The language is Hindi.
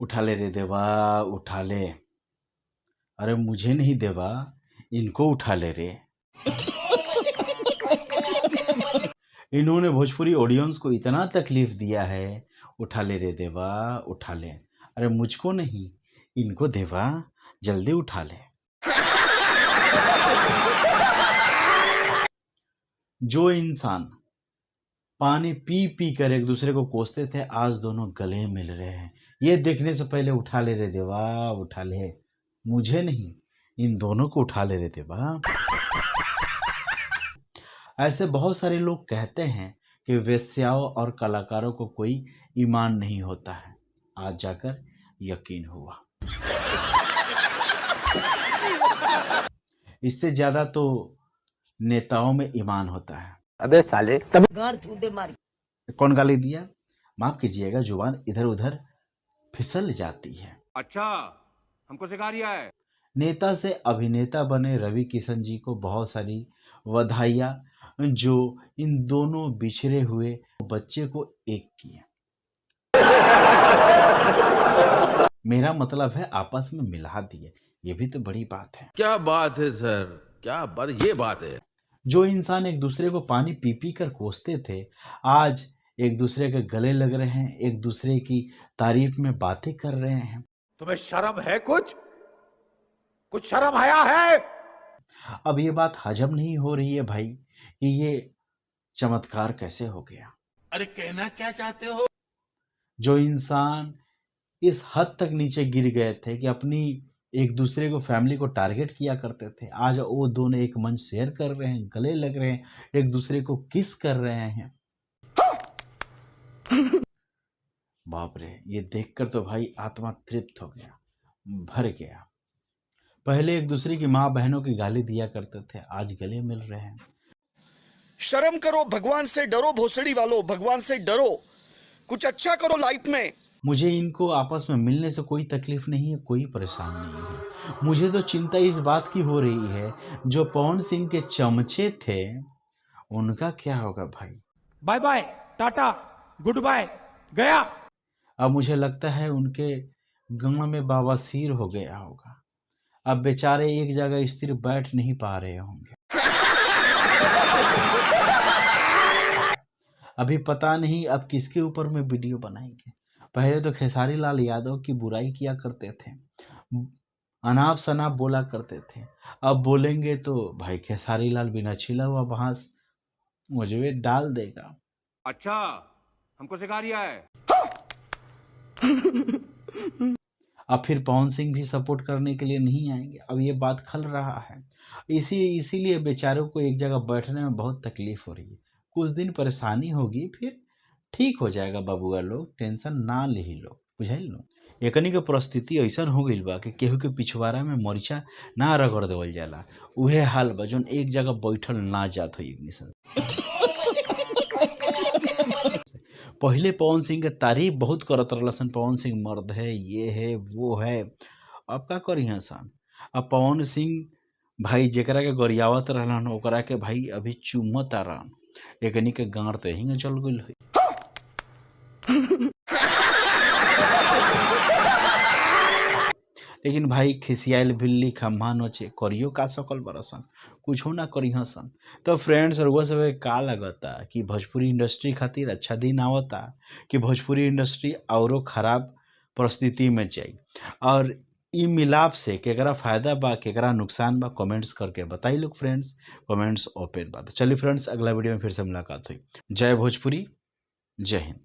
उठा ले रे देवा उठा ले। अरे मुझे नहीं देवा, इनको उठा ले रे। इन्होंने भोजपुरी ऑडियंस को इतना तकलीफ दिया है। उठा ले रे देवा उठा ले। अरे मुझको नहीं, इनको देवा, जल्दी उठा ले। जो इंसान पानी पी पी कर एक दूसरे को कोसते थे, आज दोनों गले मिल रहे हैं। ये देखने से पहले उठा ले रे देवा उठा ले। मुझे नहीं, इन दोनों को उठा ले रे देवा। ऐसे बहुत सारे लोग कहते हैं कि वेश्याओं और कलाकारों को कोई ईमान नहीं होता है। आज जाकर यकीन हुआ। इससे ज्यादा तो नेताओं में ईमान होता है। अबे साले कौन गाली दिया? माफ कीजिएगा, जुबान इधर उधर फिसल जाती है। अच्छा, हमको सिखा रिया है। नेता से अभिनेता बने रवि किशन जी को बहुत सारी बधाइयाँ, जो इन दोनों बिछड़े हुए बच्चे को एक किए। मेरा मतलब है आपस में मिला दिए। ये भी तो बड़ी बात है। क्या बात है सर, क्या बात, ये बात है। जो इंसान एक दूसरे को पानी पी पी कर कोसते थे, आज एक दूसरे के गले लग रहे हैं, एक दूसरे की तारीफ में बातें कर रहे हैं। तुम्हें शर्म है? कुछ शर्म आया है? अब ये बात हजम नहीं हो रही है भाई कि ये चमत्कार कैसे हो गया। अरे कहना क्या चाहते हो? जो इंसान इस हद तक नीचे गिर गए थे कि अपनी एक दूसरे को, फैमिली को टारगेट किया करते थे, आज वो दोनों एक मंच शेयर कर रहे हैं, गले लग रहे हैं, एक दूसरे को किस कर रहे हैं। बाप रे, ये देखकर तो भाई आत्मा तृप्त हो गया, भर गया। पहले एक दूसरे की माँ बहनों की गाली दिया करते थे, आज गले मिल रहे हैं। शर्म करो, भगवान से डरो, भोसड़ी वालों, भगवान से डरो, कुछ अच्छा करो लाइफ में। मुझे इनको आपस में मिलने से कोई तकलीफ नहीं है, कोई परेशानी नहीं है। मुझे तो चिंता इस बात की हो रही है, जो पवन सिंह के चमचे थे उनका क्या होगा भाई। Bye bye, tata, goodbye, गया। अब मुझे लगता है उनके गम में बवासीर हो गया होगा। अब बेचारे एक जगह स्थिर बैठ नहीं पा रहे होंगे। अभी पता नहीं अब किसके ऊपर में वीडियो बनाएंगे। पहले तो खेसारी लाल यादव की बुराई किया करते थे, अनाप शनाप बोला करते थे। अब बोलेंगे तो भाई खेसारी लाल बिना छिला हुआ बांस मुझे डाल देगा। अच्छा, हमको सिखा रिया है। अब फिर पवन सिंह भी सपोर्ट करने के लिए नहीं आएंगे। अब ये बात खल रहा है। इसीलिए बेचारों को एक जगह बैठने में बहुत तकलीफ हो रही है। कुछ दिन परेशानी होगी, फिर ठीक हो जाएगा बाबूआ लोग, टेंशन ना ले लो, बुझाइल लो। एकनी के परिस्थिति ऐसा हो गई बा कि केहू के पिछवाड़ा में मरीचा ना रगड़ देवल जाला। उहे हाल बा जौन एक जगह बैठल ना जात हो इग्निशन। पहले पवन सिंह के तारीफ बहुत करत रहलन, पवन सिंह मर्द है, ये है वो है। अब का करी इंसान। अब पवन सिंह भाई जेकरा के गरियावत रहलन ओकरा के भाई अभी चुमत आ रहन। एकनी के गांड तो हिंग चल गइल है। लेकिन भाई खिसियाल बिल्ली खम्हा नोचे करियो का सकल बरसन, कुछ ना करी हसन। तो फ्रेंड्स और वो सब का लगता कि भोजपुरी इंडस्ट्री खातिर अच्छा दिन आवता कि भोजपुरी इंडस्ट्री औरों खराब परिस्थिति में जाई। और ई मिलाप से केकरा फायदा बा केकरा नुकसान बा, कमेंट्स करके बताई लोग फ्रेंड्स। कमेंट्स ओपन बा। चलिए फ्रेंड्स, अगला वीडियो में फिर से मुलाकात हुई। जय भोजपुरी, जय हिंद।